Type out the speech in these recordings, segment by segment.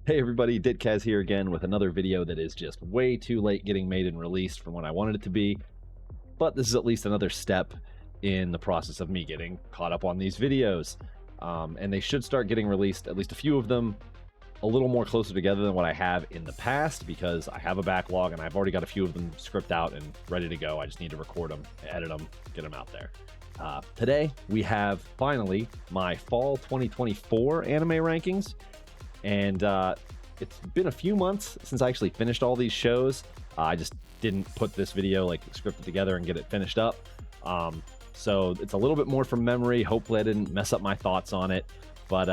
Hey everybody, Ditkaz here again with another video that is just way too late getting made and released from when I wanted it to be, but this is at least another step in the process of me getting caught up on these videos. And they should start getting released, at least a few of them, a little more closer together than what I have in the past, because I have a backlog and I've already got a few of them scripted out and ready to go. I just need to record them, edit them, get them out there. Today, we have finally my fall 2024 anime rankings. And it's been a few months since I actually finished all these shows. I just didn't put this video like scripted together and get it finished up. So it's a little bit more from memory. Hopefully I didn't mess up my thoughts on it, but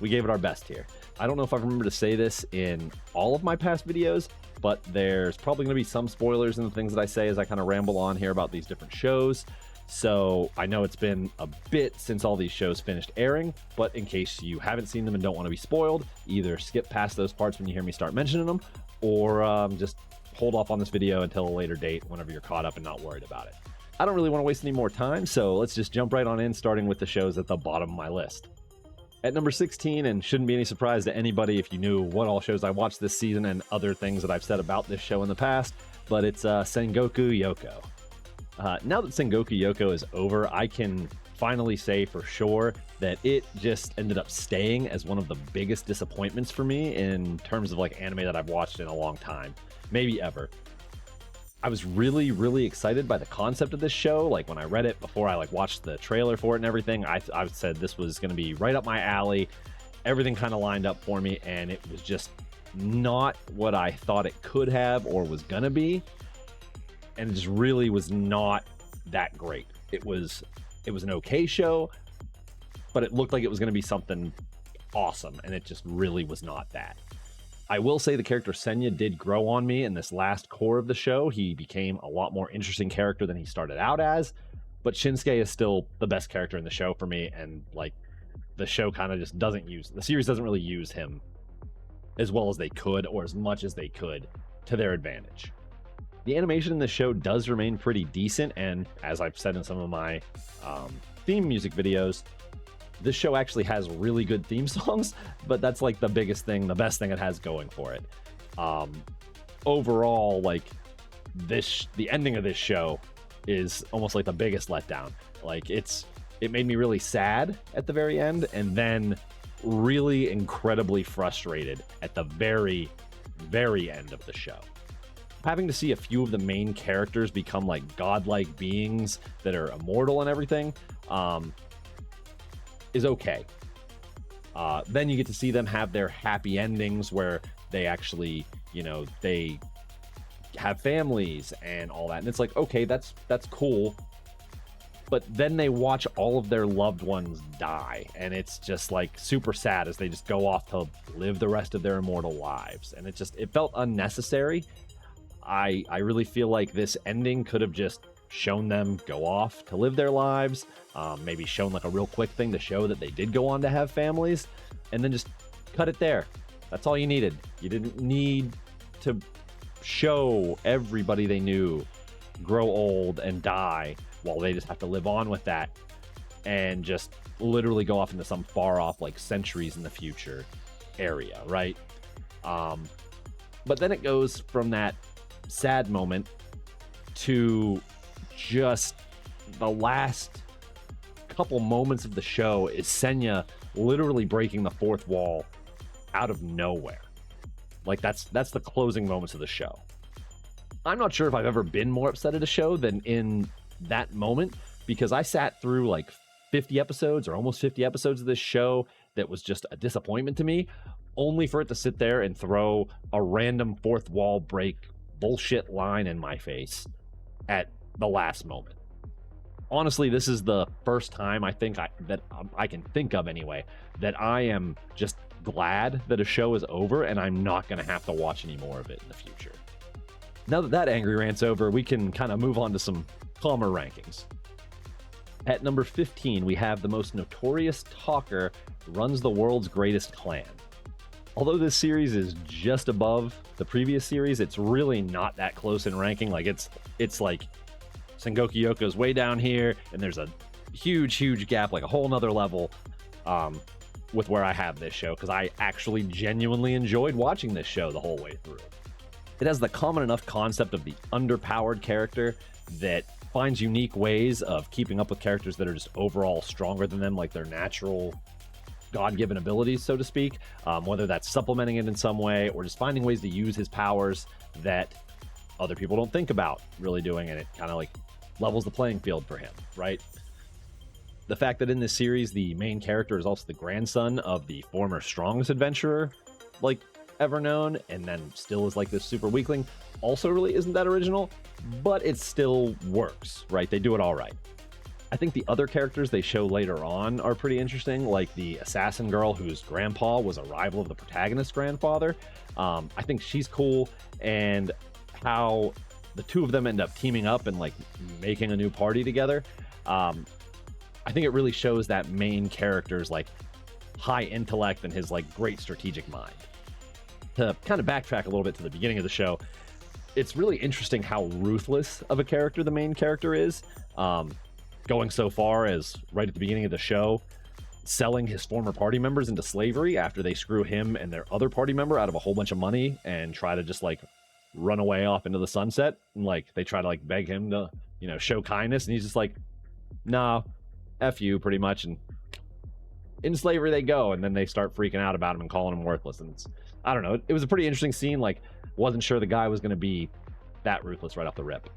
we gave it our best here. I don't know if I remember to say this in all of my past videos, but there's probably going to be some spoilers in the things that I say as I kind of ramble on here about these different shows. So I know it's been a bit since all these shows finished airing, but in case you haven't seen them and don't want to be spoiled, either skip past those parts when you hear me start mentioning them, or just hold off on this video until a later date whenever you're caught up and not worried about it. I don't really want to waste any more time, so let's just jump right on in, starting with the shows at the bottom of my list. At number 16, and shouldn't be any surprise to anybody if you knew what all shows I watched this season and other things that I've said about this show in the past, but it's Sengoku Yoko. Now that Sengoku Yoko is over, I can finally say for sure that it just ended up staying as one of the biggest disappointments for me in terms of like anime that I've watched in a long time, maybe ever. I was really, really excited by the concept of this show. Like when I read it before I like watched the trailer for it and everything, I said this was going to be right up my alley. Everything kind of lined up for me, and it was just not what I thought it could have or was going to be. And it just really was not that great. It was an okay show, but it looked like it was going to be something awesome, and it just really was not that. I will say the character Senya did grow on me in this last core of the show. He became a lot more interesting character than he started out as, but Shinsuke is still the best character in the show for me, and like the show kind of just the series doesn't really use him as well as they could, or as much as they could, to their advantage. The animation in the show does remain pretty decent, and as I've said in some of my theme music videos, this show actually has really good theme songs, but that's like the biggest thing, the best thing it has going for it. Overall, like the ending of this show is almost like the biggest letdown. Like it made me really sad at the very end, and then really incredibly frustrated at the very, very end of the show. Having to see a few of the main characters become like godlike beings that are immortal and everything is okay. Then you get to see them have their happy endings where they actually, they have families and all that. And it's like, okay, that's cool. But then they watch all of their loved ones die, and it's just like super sad as they just go off to live the rest of their immortal lives. And it felt unnecessary. I really feel like this ending could have just shown them go off to live their lives, maybe shown like a real quick thing to show that they did go on to have families, and then just cut it there. That's all you needed. You didn't need to show everybody they knew grow old and die while they just have to live on with that and just literally go off into some far off, like centuries in the future area, right? But then it goes from that sad moment to just the last couple moments of the show is Senya literally breaking the fourth wall out of nowhere. Like that's the closing moments of the show. I'm not sure if I've ever been more upset at a show than in that moment, because I sat through like 50 episodes or almost 50 episodes of this show that was just a disappointment to me, only for it to sit there and throw a random fourth wall break bullshit line in my face at the last moment. Honestly, this is the first time I think that I can think of anyway that I am just glad that a show is over and I'm not going to have to watch any more of it in the future. Now that angry rant's over, we can kind of move on to some calmer rankings. At number 15, we have the most notorious talker runs the world's greatest clan. Although this series is just above the previous series, it's really not that close in ranking. Like it's like Sengoku Yoko's way down here, and there's a huge gap, like a whole nother level. with where I have this show, because I actually genuinely enjoyed watching this show the whole way through. It has the common enough concept of the underpowered character that finds unique ways of keeping up with characters that are just overall stronger than them, like their natural God-given abilities, so to speak, whether that's supplementing it in some way or just finding ways to use his powers that other people don't think about really doing, and it kind of like levels the playing field for him, right? The fact that in this series the main character is also the grandson of the former strongest adventurer like ever known, and then still is like this super weakling, also really isn't that original, but it still works, right? They do it all right. I think the other characters they show later on are pretty interesting, like the assassin girl whose grandpa was a rival of the protagonist's grandfather. I think she's cool, and how the two of them end up teaming up and like making a new party together. I think it really shows that main character's like high intellect and his like great strategic mind. To kind of backtrack a little bit to the beginning of the show, it's really interesting how ruthless of a character the main character is. Going so far as right at the beginning of the show, selling his former party members into slavery after they screw him and their other party member out of a whole bunch of money and try to just like run away off into the sunset. And like they try to like beg him to, you know, show kindness, and he's just like, nah, F you, pretty much. And in slavery they go, and then they start freaking out about him and calling him worthless. And it's, I don't know, it was a pretty interesting scene. Like, wasn't sure the guy was going to be that ruthless right off the rip.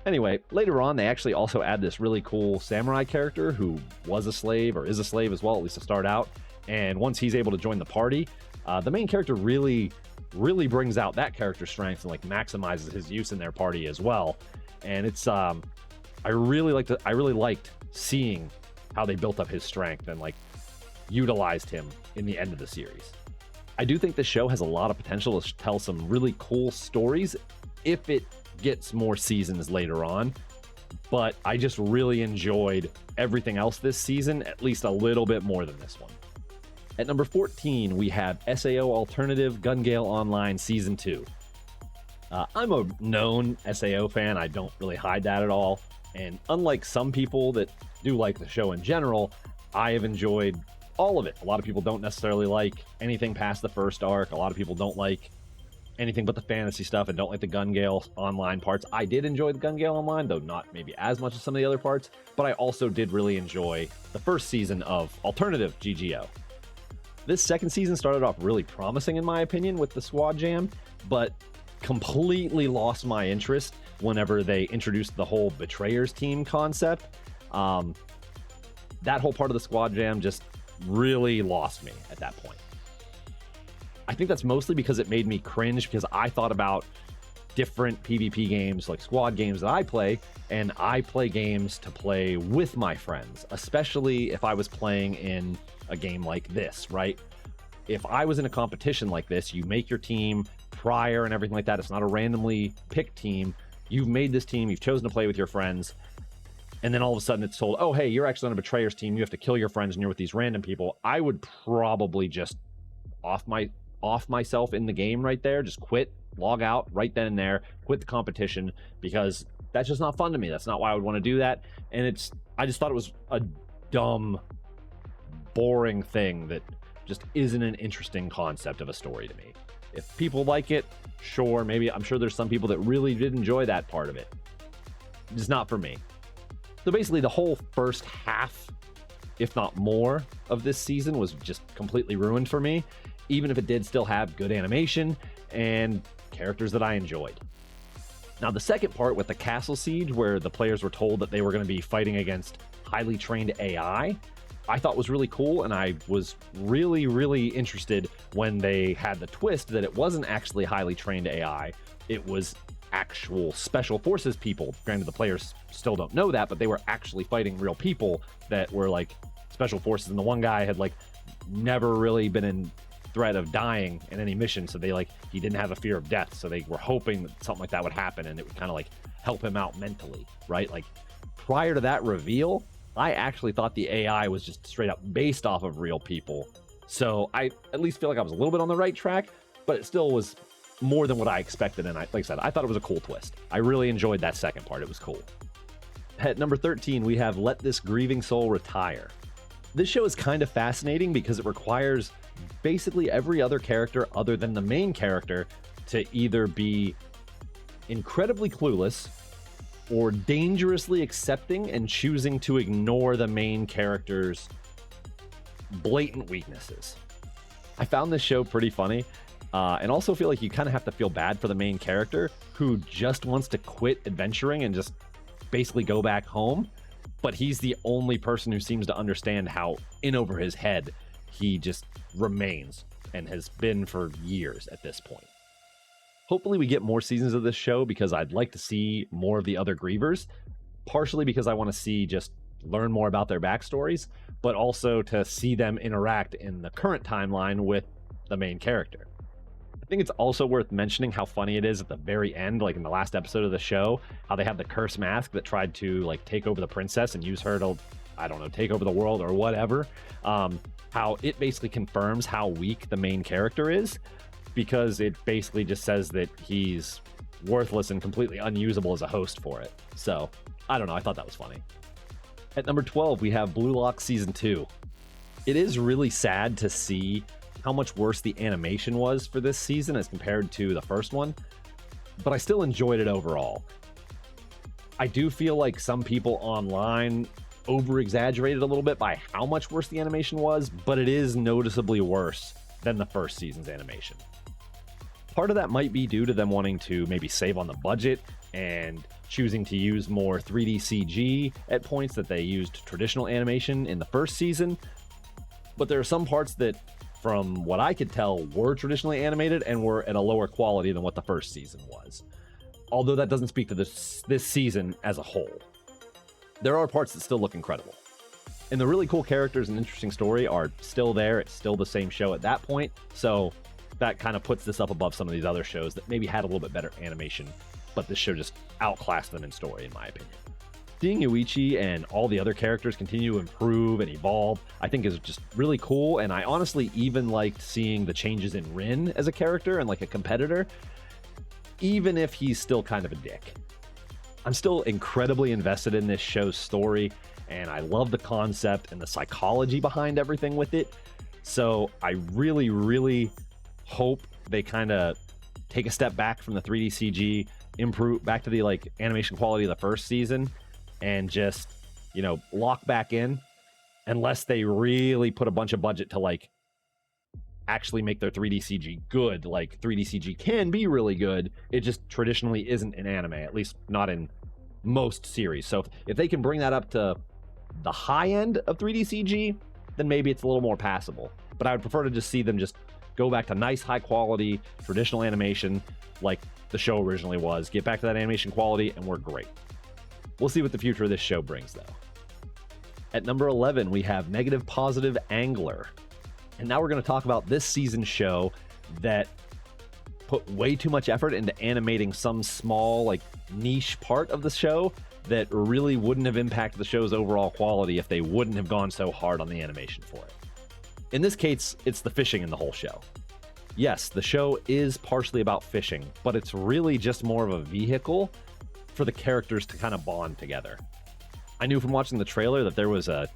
Anyway, later on, they actually also add this really cool samurai character who was a slave, or is a slave as well, at least to start out. And once he's able to join the party, the main character really brings out that character's strengths and like maximizes his use in their party as well. And it's I really liked seeing how they built up his strength and like utilized him in the end of the series. I do think this show has a lot of potential to tell some really cool stories if it gets more seasons later on, but I just really enjoyed everything else this season, at least a little bit more than this one. At number 14, we have SAO Alternative Gun Gale Online Season 2. I'm a known SAO fan. I don't really hide that at all. And unlike some people that do like the show in general, I have enjoyed all of it. A lot of people don't necessarily like anything past the first arc. A lot of people don't like anything but the fantasy stuff and don't like the Gun Gale Online parts. I did enjoy the Gun Gale Online, though not maybe as much as some of the other parts, but I also did really enjoy the first season of Alternative GGO. This second season started off really promising in my opinion with the Squad Jam, but completely lost my interest whenever they introduced the whole Betrayers team concept. That whole part of the Squad Jam just really lost me at that point. I think that's mostly because it made me cringe, because I thought about different PvP games, like squad games that I play, and I play games to play with my friends, especially if I was playing in a game like this, right? If I was in a competition like this, you make your team prior and everything like that. It's not a randomly picked team. You've made this team, you've chosen to play with your friends, and then all of a sudden it's told, oh, hey, you're actually on a Betrayers team, you have to kill your friends and you're with these random people. I would probably just off myself in the game right there, just quit, log out right then and there, quit the competition, because that's just not fun to me. That's not why I would want to do that. And I just thought it was a dumb, boring thing that just isn't an interesting concept of a story to me. If people like it, sure, maybe, I'm sure there's some people that really did enjoy that part of it. It's not for me. So basically the whole first half, if not more, of this season was just completely ruined for me, even if it did still have good animation and characters that I enjoyed. Now, the second part with the castle siege, where the players were told that they were going to be fighting against highly trained AI, I thought was really cool, and I was really interested when they had the twist that it wasn't actually highly trained AI, it was actual special forces people. Granted, the players still don't know that, but they were actually fighting real people that were like special forces, and the one guy had like never really been in threat of dying in any mission, so he didn't have a fear of death, so they were hoping that something like that would happen and it would kind of like help him out mentally, right? Like prior to that reveal, I actually thought the AI was just straight up based off of real people, so I at least feel like I was a little bit on the right track, but it still was more than what I expected. And like I said, I thought it was a cool twist. I really enjoyed that second part. It was cool. At number 13, we have Let This Grieving Soul Retire. This show is kind of fascinating because it requires basically every other character other than the main character to either be incredibly clueless or dangerously accepting and choosing to ignore the main character's blatant weaknesses. I found this show pretty funny, and also feel like you kind of have to feel bad for the main character who just wants to quit adventuring and just basically go back home, but he's the only person who seems to understand how in over his head he just remains and has been for years at this point. Hopefully we get more seasons of this show because I'd like to see more of the other grievers, partially because I want to see just learn more about their backstories, but also to see them interact in the current timeline with the main character. I think it's also worth mentioning how funny it is at the very end, like in the last episode of the show, how they have the curse mask that tried to like take over the princess and use her to, I don't know, take over the world or whatever. How it basically confirms how weak the main character is, because it basically just says that he's worthless and completely unusable as a host for it. So, I don't know, I thought that was funny. At number 12, we have Blue Lock Season 2. It is really sad to see how much worse the animation was for this season as compared to the first one, but I still enjoyed it overall. I do feel like some people online over-exaggerated a little bit by how much worse the animation was, but it is noticeably worse than the first season's animation. Part of that might be due to them wanting to maybe save on the budget and choosing to use more 3D CG at points that they used traditional animation in the first season. But there are some parts that, from what I could tell, were traditionally animated and were at a lower quality than what the first season was. Although that doesn't speak to this season as a whole. There are parts that still look incredible. And the really cool characters and interesting story are still there. It's still the same show at that point. So that kind of puts this up above some of these other shows that maybe had a little bit better animation, but this show just outclassed them in story, in my opinion. Seeing Yuichi and all the other characters continue to improve and evolve, I think is just really cool, and I honestly even liked seeing the changes in Rin as a character and like a competitor, even if he's still kind of a dick. I'm still incredibly invested in this show's story, and I love the concept and the psychology behind everything with it, so I really, really hope they kind of take a step back from the 3D CG, improve back to the like animation quality of the first season, and just, you know, lock back in, unless they really put a bunch of budget to like actually make their 3D CG good. Like 3D CG can be really good, it just traditionally isn't in anime, at least not in most series. So if they can bring that up to the high end of 3D CG, then maybe it's a little more passable. But I would prefer to just see them just go back to nice, high quality, traditional animation like the show originally was. Get back to that animation quality, and we're great. We'll see what the future of this show brings, though. At number 11, we have Negative Positive Angler. And now we're going to talk about this season's show that put way too much effort into animating some small, like, niche part of the show that really wouldn't have impacted the show's overall quality if they wouldn't have gone so hard on the animation for it. In this case, it's the fishing in the whole show. Yes, the show is partially about fishing, but it's really just more of a vehicle for the characters to kind of bond together. I knew from watching the trailer that there was a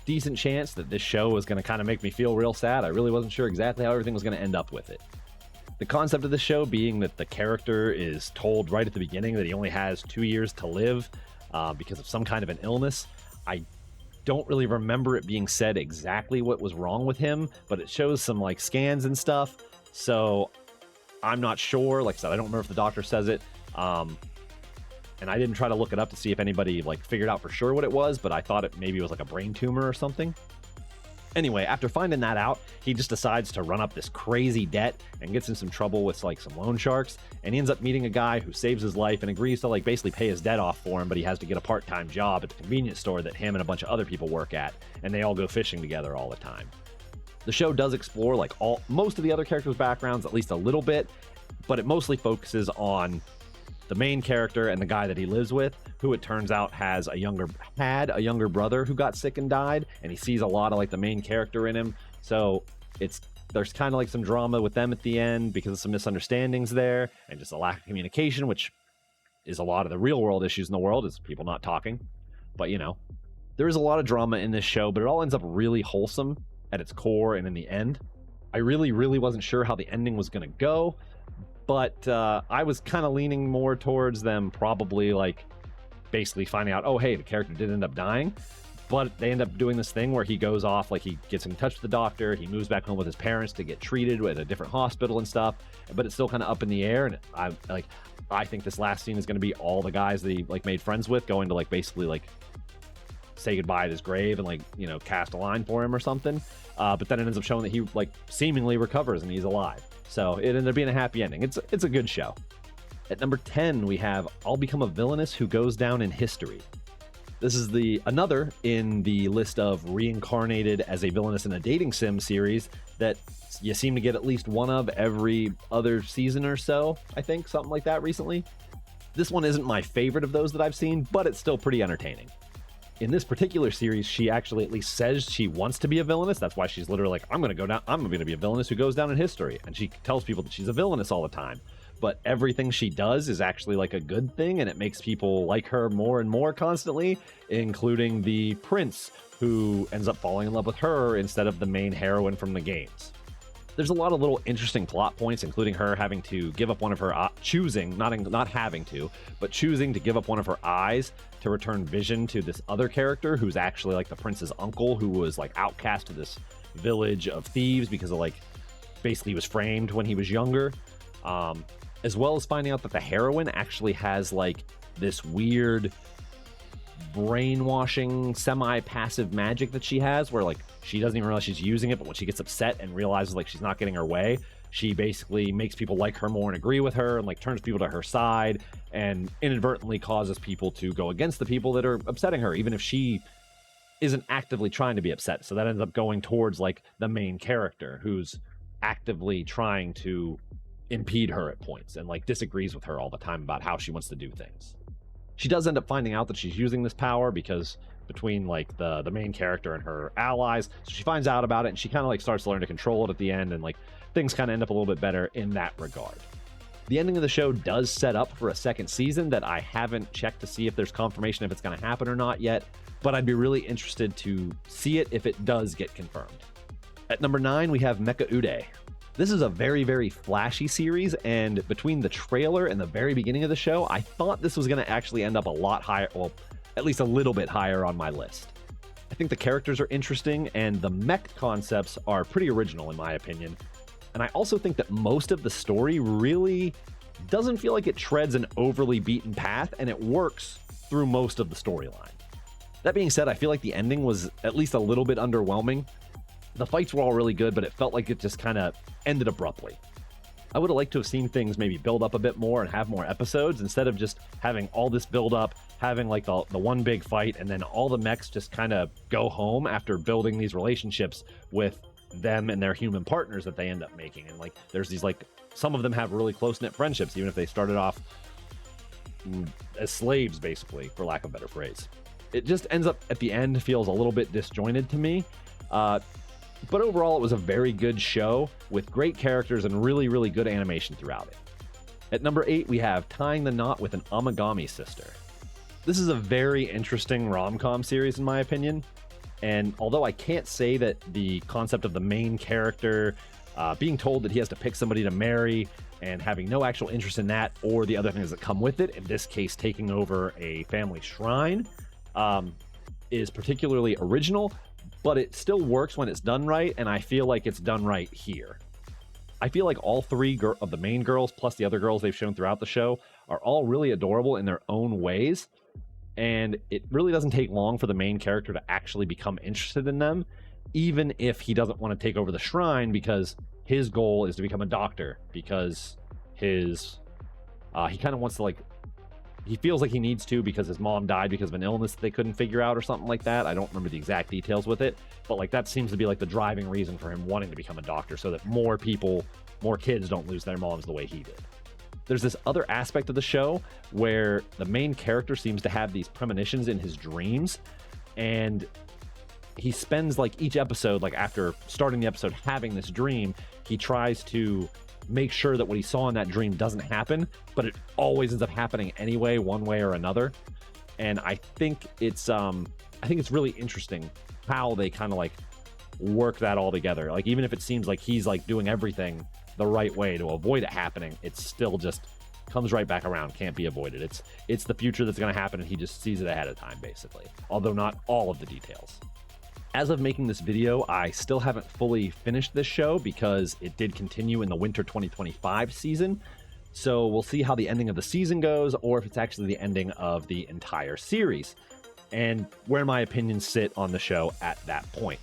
decent chance that this show was going to kind of make me feel real sad. I really wasn't sure exactly how everything was going to end up with it. The concept of the show being that the character is told right at the beginning that he only has 2 years to live because of some kind of an illness. I don't really remember it being said exactly what was wrong with him, but it shows some like scans and stuff. So I'm not sure. Like I said, I don't remember if the doctor says it. And I didn't try to look it up to see if anybody like figured out for sure what it was, but I thought it maybe was like a brain tumor or something. Anyway, after finding that out, he just decides to run up this crazy debt and gets in some trouble with like some loan sharks, and he ends up meeting a guy who saves his life and agrees to like basically pay his debt off for him, but he has to get a part-time job at the convenience store that him and a bunch of other people work at, and they all go fishing together all the time. The show does explore like most of the other characters' backgrounds at least a little bit, but it mostly focuses on the main character and the guy that he lives with, who it turns out had a younger brother who got sick and died, and he sees a lot of like the main character in him. So there's kind of like some drama with them at the end because of some misunderstandings there and just a lack of communication, which is a lot of the real world issues in the world, is people not talking. But you know, There is a lot of drama in this show, but it all ends up really wholesome at its core and in the end. I really wasn't sure how the ending was going to go, but I was kind of leaning more towards them probably like basically finding out, oh, hey, the character did end up dying, but they end up doing this thing where he goes off, like he gets in touch with the doctor, he moves back home with his parents to get treated at a different hospital and stuff, but it's still kind of up in the air. And I think this last scene is going to be all the guys that he like made friends with going to like basically like say goodbye at his grave and like, you know, cast a line for him or something. But then it ends up showing that he like seemingly recovers and he's alive. So it ended up being a happy ending. It's a good show. At number 10, we have I'll Become a Villainess Who Goes Down in History. This is another in the list of reincarnated as a villainess in a dating sim series that you seem to get at least one of every other season or so, I think, something like that recently. This one isn't my favorite of those that I've seen, but it's still pretty entertaining. In this particular series, she actually at least says she wants to be a villainess. That's why she's literally like, I'm going to be a villainess who goes down in history. And she tells people that she's a villainess all the time. But everything she does is actually like a good thing, and it makes people like her more and more constantly, including the prince, who ends up falling in love with her instead of the main heroine from the games. There's a lot of little interesting plot points, including her having to give up one of her choosing to give up one of her eyes to return vision to this other character who's actually like the prince's uncle, who was like outcast to this village of thieves because of like basically he was framed when he was younger. As well as finding out that the heroine actually has like this weird brainwashing semi-passive magic that she has where like she doesn't even realize she's using it, but when she gets upset and realizes like she's not getting her way, she basically makes people like her more and agree with her and like turns people to her side and inadvertently causes people to go against the people that are upsetting her, even if she isn't actively trying to be upset. So that ends up going towards like the main character who's actively trying to impede her at points and like disagrees with her all the time about how she wants to do things. She does end up finding out that she's using this power because between like the main character and her allies, so she finds out about it and she kind of like starts to learn to control it at the end, and like things kind of end up a little bit better in that regard. The ending of the show does set up for a second season that I haven't checked to see if there's confirmation if it's going to happen or not yet, but I'd be really interested to see it if it does get confirmed. At number 9, we have Mecha Ude. This is a very flashy series, and between the trailer and the very beginning of the show, I thought this was going to actually end up a lot higher, well, at least a little bit higher on my list. I think the characters are interesting, and the mech concepts are pretty original in my opinion. And I also think that most of the story really doesn't feel like it treads an overly beaten path, and it works through most of the storyline. That being said, I feel like the ending was at least a little bit underwhelming. The fights were all really good, but it felt like it just kind of ended abruptly. I would have liked to have seen things maybe build up a bit more and have more episodes instead of just having all this build up, having like the one big fight, and then all the mechs just kind of go home after building these relationships with them and their human partners that they end up making. And like there's these like, some of them have really close-knit friendships, even if they started off as slaves, basically, for lack of a better phrase. It just ends up at the end feels a little bit disjointed to me. But overall, it was a very good show with great characters and really good animation throughout it. At number 8, we have Tying the Knot with an Amagami Sister. This is a very interesting rom-com series in my opinion. And although I can't say that the concept of the main character being told that he has to pick somebody to marry and having no actual interest in that, or the other things that come with it, in this case taking over a family shrine, is particularly original, but it still works when it's done right, and I feel like it's done right here. I feel like all three of the main girls, plus the other girls they've shown throughout the show, are all really adorable in their own ways, and it really doesn't take long for the main character to actually become interested in them, even if he doesn't want to take over the shrine, because his goal is to become a doctor, because he kind of wants to, like, he feels like he needs to because his mom died because of an illness that they couldn't figure out or something like that. I don't remember the exact details with it, but like that seems to be like the driving reason for him wanting to become a doctor, so that more kids don't lose their moms the way he did. There's this other aspect of the show where the main character seems to have these premonitions in his dreams, and he spends like each episode, like after starting the episode having this dream, he tries to make sure that what he saw in that dream doesn't happen, but it always ends up happening anyway, one way or another. And I think it's I think it's really interesting how they kind of like work that all together. Like, even if it seems like he's like doing everything the right way to avoid it happening, it still just comes right back around, can't be avoided. It's the future that's going to happen, and he just sees it ahead of time, basically, although not all of the details. As of making this video, I still haven't fully finished this show because it did continue in the winter 2025 season. So we'll see how the ending of the season goes, or if it's actually the ending of the entire series, and where my opinions sit on the show at that point.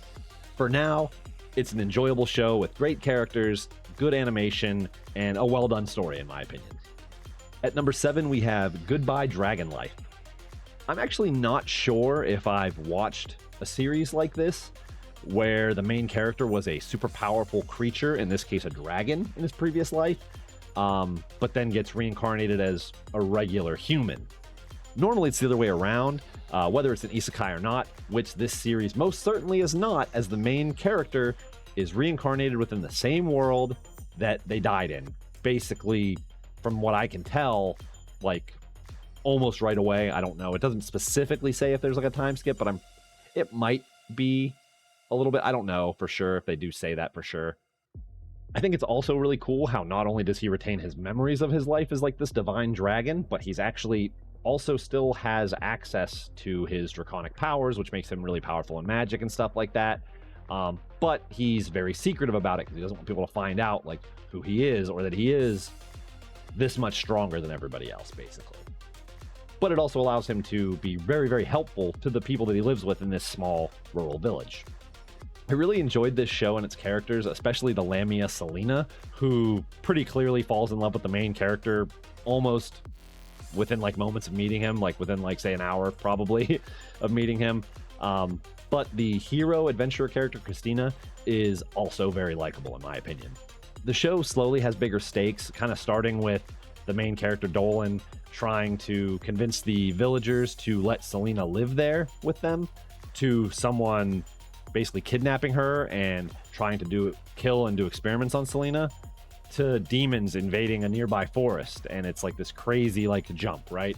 For now, it's an enjoyable show with great characters, good animation, and a well-done story, in my opinion. At number 7, we have Goodbye Dragon Life. I'm actually not sure if I've watched a series like this, where the main character was a super powerful creature, in this case a dragon, in his previous life, but then gets reincarnated as a regular human. Normally it's the other way around, whether it's an isekai or not, which this series most certainly is not, as the main character is reincarnated within the same world that they died in. Basically, from what I can tell, like almost right away. I don't know. It doesn't specifically say if there's like a time skip, but it might be a little bit. I don't know for sure if they do say that for sure. I think it's also really cool how not only does he retain his memories of his life as like this divine dragon, but he's actually also still has access to his draconic powers, which makes him really powerful in magic and stuff like that. But he's very secretive about it because he doesn't want people to find out like who he is, or that he is this much stronger than everybody else, basically. But it also allows him to be very, very helpful to the people that he lives with in this small rural village. I really enjoyed this show and its characters, especially the Lamia Selena, who pretty clearly falls in love with the main character almost within like moments of meeting him, like within like say an hour probably of meeting him. But the hero adventurer character Christina is also very likable in my opinion. The show slowly has bigger stakes, kind of starting with the main character Dolan trying to convince the villagers to let Selena live there with them, to someone basically kidnapping her and trying to kill and do experiments on Selena, to demons invading a nearby forest, and it's like this crazy like jump, right?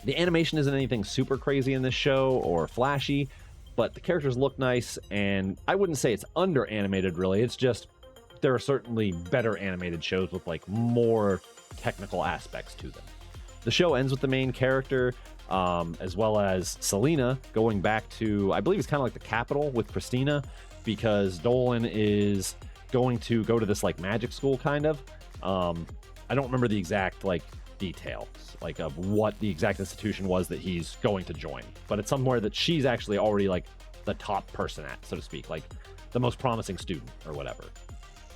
The animation isn't anything super crazy in this show or flashy, but the characters look nice, and I wouldn't say it's under animated really. It's just there are certainly better animated shows with like more technical aspects to them. The show ends with the main character as well as Selena going back to, I believe it's kind of like the capital with Christina, because Dolan is going to go to this like magic school kind of. I don't remember the exact like details like of what the exact institution was that he's going to join, but it's somewhere that she's actually already like the top person at, so to speak, like the most promising student or whatever.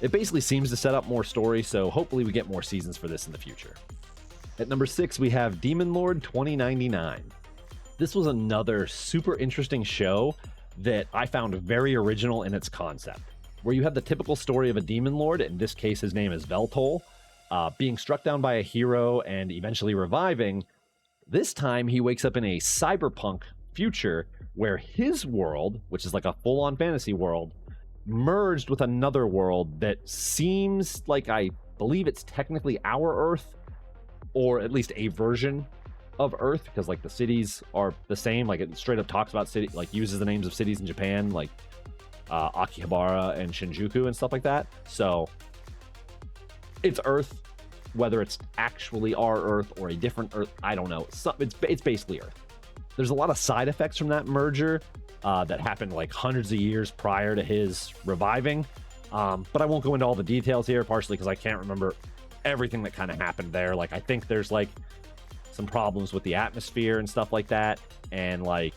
It basically seems to set up more story, so hopefully we get more seasons for this in the future. At number 6, we have Demon Lord 2099. This was another super interesting show that I found very original in its concept, where you have the typical story of a demon lord, in this case his name is Veltol, being struck down by a hero and eventually reviving. This time he wakes up in a cyberpunk future where his world, which is like a full-on fantasy world, merged with another world that seems like, I believe it's technically our Earth, or at least a version of Earth, because like the cities are the same. Like it straight up talks about city, like uses the names of cities in Japan, like Akihabara and Shinjuku and stuff like that. So it's Earth, whether it's actually our Earth or a different Earth, I don't know. It's basically Earth. There's a lot of side effects from that merger that happened like hundreds of years prior to his reviving. But I won't go into all the details here, partially because I can't remember everything that kind of happened there. Like I think there's like some problems with the atmosphere and stuff like that, and like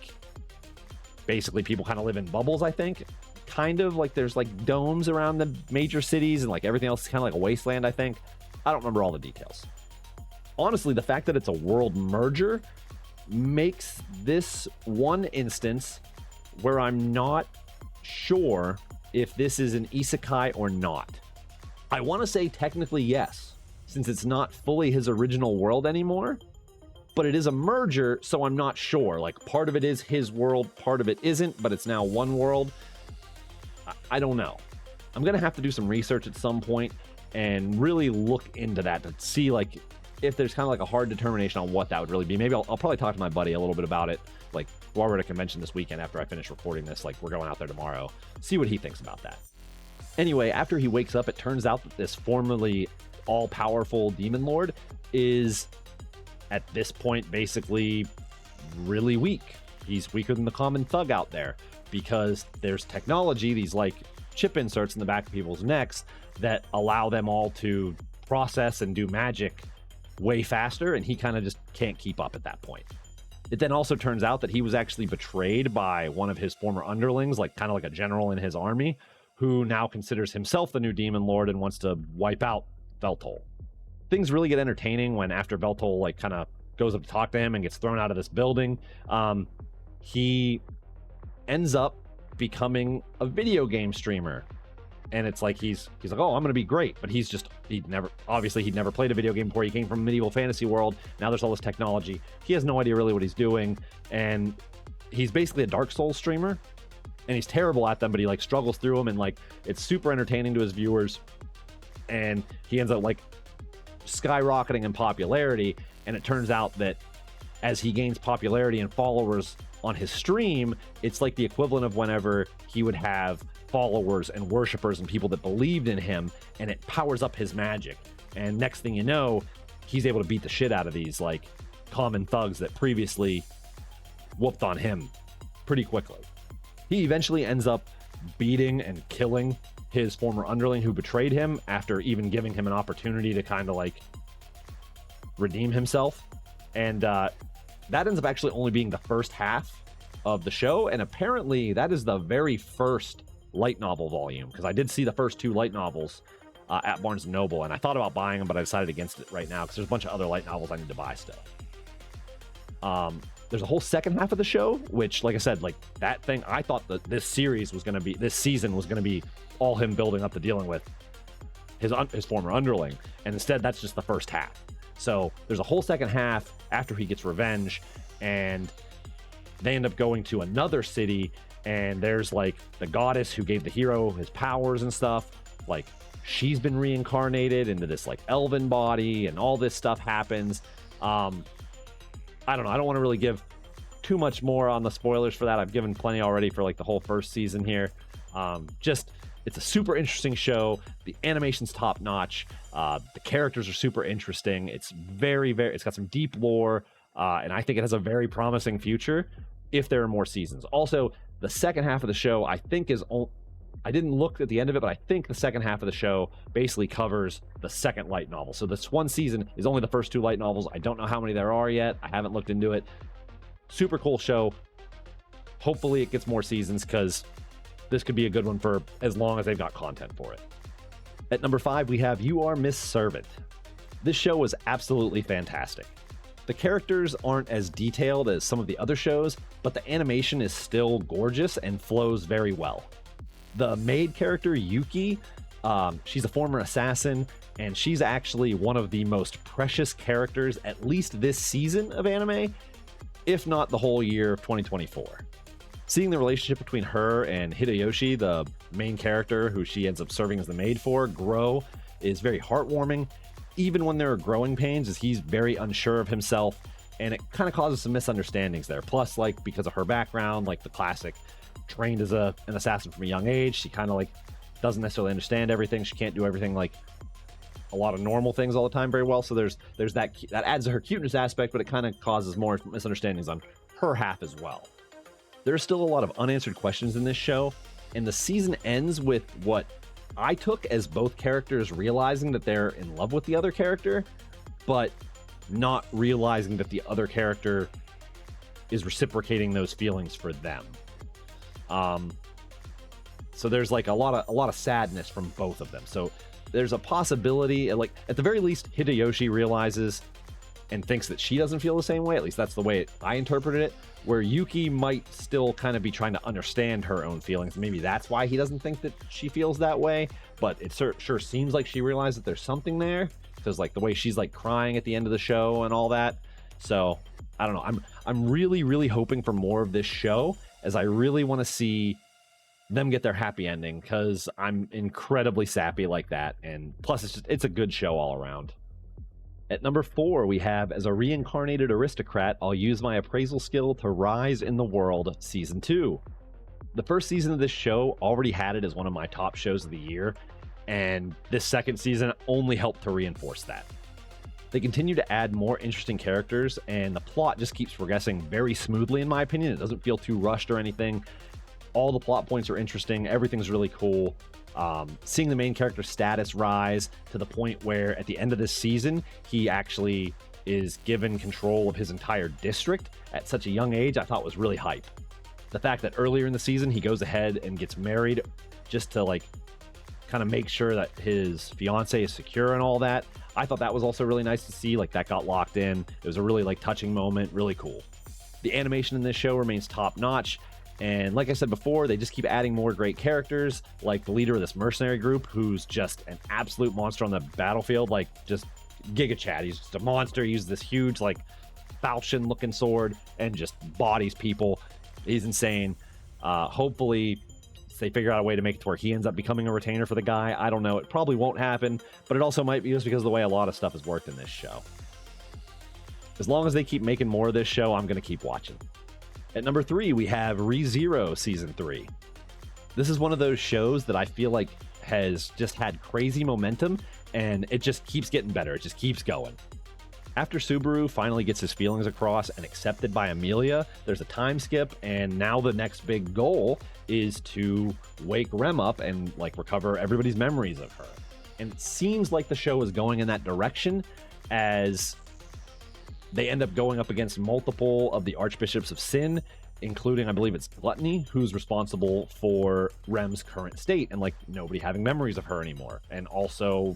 basically people kind of live in bubbles. I think kind of like there's like domes around the major cities, and like everything else is kind of like a wasteland. I think I don't remember all the details. Honestly, the fact that it's a world merger makes this one instance where I'm not sure if this is an isekai or not. I want to say technically yes, since it's not fully his original world anymore, but it is a merger, so I'm not sure. Like part of it is his world, part of it isn't, but it's now one world. I don't know. I'm gonna have to do some research at some point and really look into that to see like if there's kind of like a hard determination on what that would really be. Maybe I'll probably talk to my buddy a little bit about it, like while we're at a convention this weekend after I finish recording this. Like, we're going out there tomorrow, see what he thinks about that. Anyway, after he wakes up, it turns out that this formerly all-powerful demon lord is, at this point, basically really weak. He's weaker than the common thug out there because there's technology, these like chip inserts in the back of people's necks that allow them all to process and do magic way faster, and he kind of just can't keep up at that point. It then also turns out that he was actually betrayed by one of his former underlings, like kind of like a general in his army, who now considers himself the new demon lord and wants to wipe out Veltol. Things really get entertaining when, after Veltol like kind of goes up to talk to him and gets thrown out of this building, he ends up becoming a video game streamer. And it's like he's like, oh, I'm gonna be great, but he'd never played a video game before. He came from a medieval fantasy world. Now there's all this technology. He has no idea really what he's doing, and he's basically a Dark Souls streamer, and he's terrible at them, but he like struggles through them, and like it's super entertaining to his viewers, and he ends up like skyrocketing in popularity. And it turns out that as he gains popularity and followers on his stream, it's like the equivalent of whenever he would have followers and worshipers and people that believed in him, and it powers up his magic. And next thing you know, he's able to beat the shit out of these like common thugs that previously whooped on him pretty quickly. He eventually ends up beating and killing his former underling who betrayed him, after even giving him an opportunity to kind of like redeem himself. And that ends up actually only being the first half of the show, and apparently that is the very first light novel volume, because I did see the first 2 light novels at Barnes & Noble, and I thought about buying them, but I decided against it right now because there's a bunch of other light novels I need to buy still. There's a whole second half of the show, which, like I said, like that thing, I thought that this season was going to be all him building up to dealing with his former underling, and instead that's just the first half. So there's a whole second half after he gets revenge, and they end up going to another city, and there's like the goddess who gave the hero his powers and stuff. Like, she's been reincarnated into this like elven body, and all this stuff happens. I don't know. I don't want to really give too much more on the spoilers for that. I've given plenty already for like the whole first season here. It's a super interesting show. The animation's top notch. The characters are super interesting. It's it's got some deep lore, and I think it has a very promising future if there are more seasons. Also, the second half of the show, I think I didn't look at the end of it, but I think the second half of the show basically covers the second light novel. So this one season is only the first 2 light novels. I don't know how many there are yet. I haven't looked into it. Super cool show. Hopefully it gets more seasons, because this could be a good one for as long as they've got content for it. At number 5, we have You Are Miss Servant. This show was absolutely fantastic. The characters aren't as detailed as some of the other shows, but the animation is still gorgeous and flows very well. The maid character, Yuki, she's a former assassin, and she's actually one of the most precious characters, at least this season of anime, if not the whole year of 2024. Seeing the relationship between her and Hideyoshi, the main character who she ends up serving as the maid for, grow is very heartwarming, even when there are growing pains, as he's very unsure of himself, and it kind of causes some misunderstandings there. Plus, like, because of her background, like the classic trained as an assassin from a young age, she kind of like doesn't necessarily understand everything. She can't do everything like a lot of normal things all the time very well. So there's that adds to her cuteness aspect, but it kind of causes more misunderstandings on her half as well. There's still a lot of unanswered questions in this show, and the season ends with what I took as both characters realizing that they're in love with the other character, but not realizing that the other character is reciprocating those feelings for them. So there's like a lot of sadness from both of them. So there's a possibility, like at the very least, Hideyoshi realizes and thinks that she doesn't feel the same way. At least that's the way I interpreted it, where Yuki might still kind of be trying to understand her own feelings. Maybe that's why he doesn't think that she feels that way, but it sure seems like she realized that there's something there, because like the way she's like crying at the end of the show and all that. So I don't know. I'm really hoping for more of this show, as I really want to see them get their happy ending, because I'm incredibly sappy like that, and plus it's a good show all around. At number 4, we have As a Reincarnated Aristocrat, I'll Use My Appraisal Skill to Rise in the World, Season 2. The first season of this show already had it as one of my top shows of the year, and this second season only helped to reinforce that. They continue to add more interesting characters, and the plot just keeps progressing very smoothly, in my opinion. It doesn't feel too rushed or anything. All the plot points are interesting. Everything's really cool. Seeing the main character's status rise to the point where at the end of this season, he actually is given control of his entire district at such a young age, I thought was really hype. The fact that earlier in the season, he goes ahead and gets married just to like kind of make sure that his fiance is secure and all that. I thought that was also really nice to see. Like, that got locked in. It was a really like touching moment, really cool. The animation in this show remains top notch. And like I said before, they just keep adding more great characters, like the leader of this mercenary group, who's just an absolute monster on the battlefield, like just Giga Chad. He's just a monster. He uses this huge, like, falchion-looking sword and just bodies people. He's insane. Hopefully, they figure out a way to make it to where he ends up becoming a retainer for the guy. I don't know. It probably won't happen, but it also might be just because of the way a lot of stuff has worked in this show. As long as they keep making more of this show, I'm going to keep watching. At number 3, we have ReZero Season 3. This is one of those shows that I feel like has just had crazy momentum, and it just keeps getting better. It just keeps going. After Subaru finally gets his feelings across and accepted by Amelia, there's a time skip, and now the next big goal is to wake Rem up and like recover everybody's memories of her. And it seems like the show is going in that direction, as they end up going up against multiple of the Archbishops of Sin, including, I believe it's Gluttony, who's responsible for Rem's current state and like nobody having memories of her anymore. And also,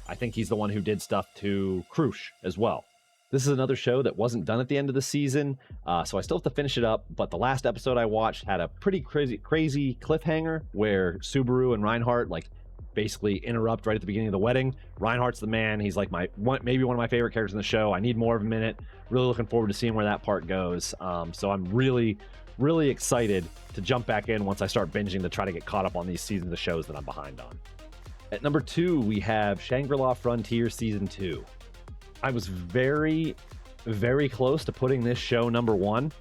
I think he's the one who did stuff to Krush as well. This is another show that wasn't done at the end of the season, so I still have to finish it up, but the last episode I watched had a pretty crazy cliffhanger where Subaru and Reinhardt like basically interrupt right at the beginning of the wedding. Reinhardt's the man. He's like maybe one of my favorite characters in the show. I need more of a minute. Really looking forward to seeing where that part goes. So I'm really excited to jump back in once I start binging to try to get caught up on these seasons of shows that I'm behind on. At number 2, we have Shangri-La Frontier Season 2. I was very close to putting this show number 1.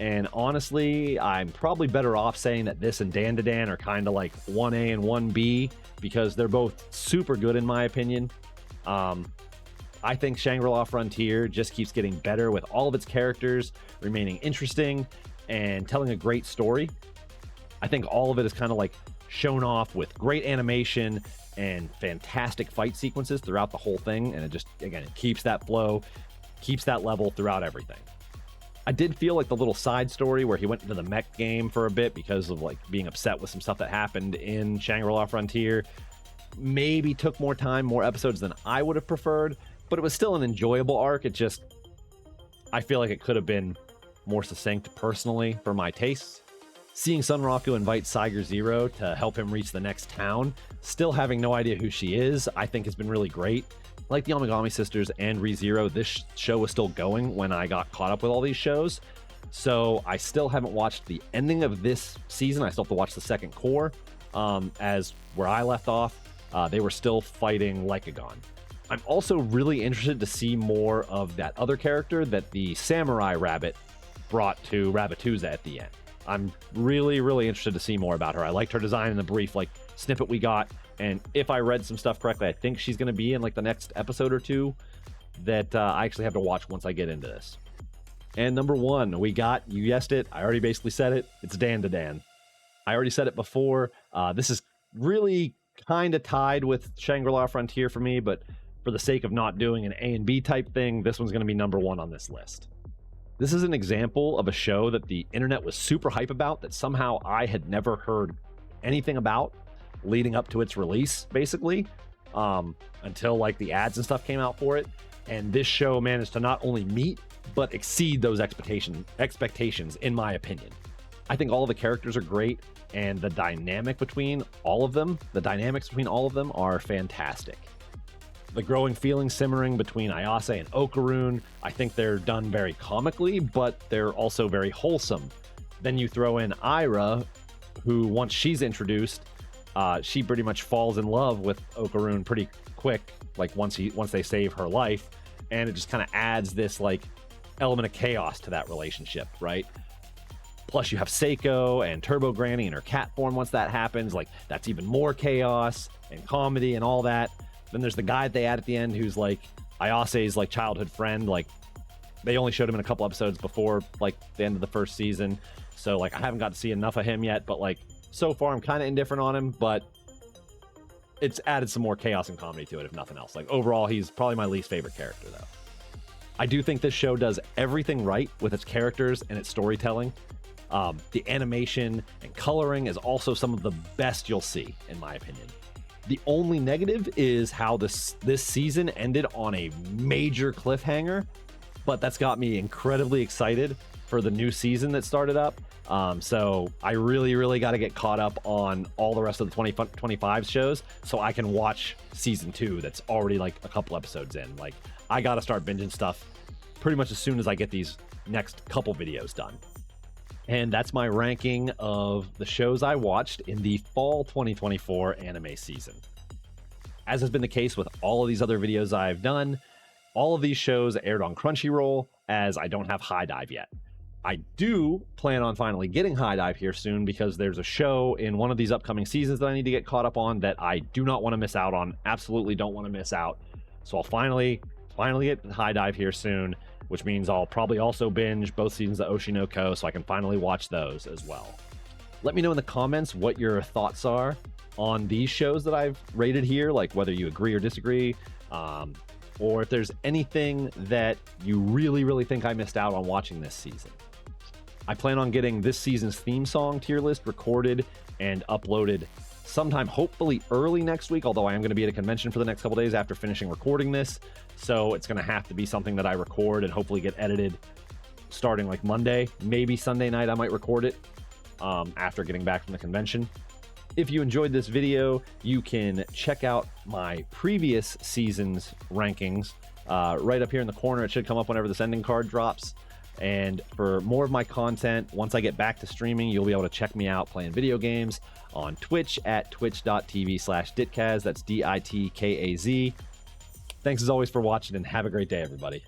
And honestly, I'm probably better off saying that this and Dan to Dan are kind of like 1A and 1B, because they're both super good in my opinion. I think Shangri-La Frontier just keeps getting better with all of its characters remaining interesting and telling a great story. I think all of it is kind of like shown off with great animation and fantastic fight sequences throughout the whole thing. And it just, again, it keeps that flow, keeps that level throughout everything. I did feel like the little side story where he went into the mech game for a bit because of like being upset with some stuff that happened in Shangri-La Frontier maybe took more time, more episodes than I would have preferred, but it was still an enjoyable arc. It just, I feel like it could have been more succinct personally for my tastes. Seeing Sunraku invite Saiger Zero to help him reach the next town, still having no idea who she is, I think has been really great. Like the Omigami Sisters and ReZero, this show was still going when I got caught up with all these shows. So I still haven't watched the ending of this season. I still have to watch the second core. As where I left off, they were still fighting Lycagon. I'm also really interested to see more of that other character that the Samurai Rabbit brought to Rabbituza at the end. I'm really interested to see more about her. I liked her design in the brief like snippet we got, and if I read some stuff correctly, I think she's going to be in like the next episode or two that I actually have to watch once I get into this. And number 1, we got, you guessed it, I already basically said it, it's Dan to Dan. I already said it before. This is really kind of tied with Shangri-La Frontier for me, but for the sake of not doing an A and B type thing, this one's going to be number 1 on this list. This is an example of a show that the internet was super hype about that somehow I had never heard anything about leading up to its release, basically, until like the ads and stuff came out for it. And this show managed to not only meet, but exceed those expectations, in my opinion. I think all the characters are great, and the dynamics between all of them are fantastic. The growing feelings simmering between Ayase and Okarun, I think they're done very comically, but they're also very wholesome. Then you throw in Ira, who once she's introduced, she pretty much falls in love with Okarun pretty quick, like once they save her life. and it just kind of adds this like element of chaos to that relationship, right? Plus you have Seiko and Turbo Granny in her cat form. Once that happens, like that's even more chaos and comedy and all that. Then there's the guy that they add at the end who's like Ayase's like childhood friend. Like they only showed him in a couple episodes before like the end of the first season, so like I haven't got to see enough of him yet, but like so far I'm kind of indifferent on him, but it's added some more chaos and comedy to it if nothing else. Like overall he's probably my least favorite character though. I do think this show does everything right with its characters and its storytelling. The animation and coloring is also some of the best you'll see, in my opinion. The only negative is how this season ended on a major cliffhanger, but that's got me incredibly excited for the new season that started up. So I really got to get caught up on all the rest of the 2025 shows so I can watch season 2 that's already like a couple episodes in. Like I got to start binging stuff pretty much as soon as I get these next couple videos done. And that's my ranking of the shows I watched in the fall 2024 anime season. As has been the case with all of these other videos I've done, all of these shows aired on Crunchyroll, as I don't have High Dive yet. I do plan on finally getting High Dive here soon because there's a show in one of these upcoming seasons that I need to get caught up on that I do not want to miss out on. Absolutely don't want to miss out. So I'll finally get High Dive here soon, which means I'll probably also binge both seasons of Oshinoko so I can finally watch those as well. Let me know in the comments what your thoughts are on these shows that I've rated here, like whether you agree or disagree, or if there's anything that you really think I missed out on watching this season. I plan on getting this season's theme song tier list recorded and uploaded sometime hopefully early next week, although I am going to be at a convention for the next couple days after finishing recording this, so it's going to have to be something that I record and hopefully get edited starting like Monday. Maybe Sunday night I might record it after getting back from the convention. If you enjoyed this video, you can check out my previous season's rankings right up here in the corner. It should come up whenever this ending card drops. And for more of my content, once I get back to streaming, you'll be able to check me out playing video games on Twitch at twitch.tv/Ditkaz. That's Ditkaz. Thanks as always for watching, and have a great day, everybody.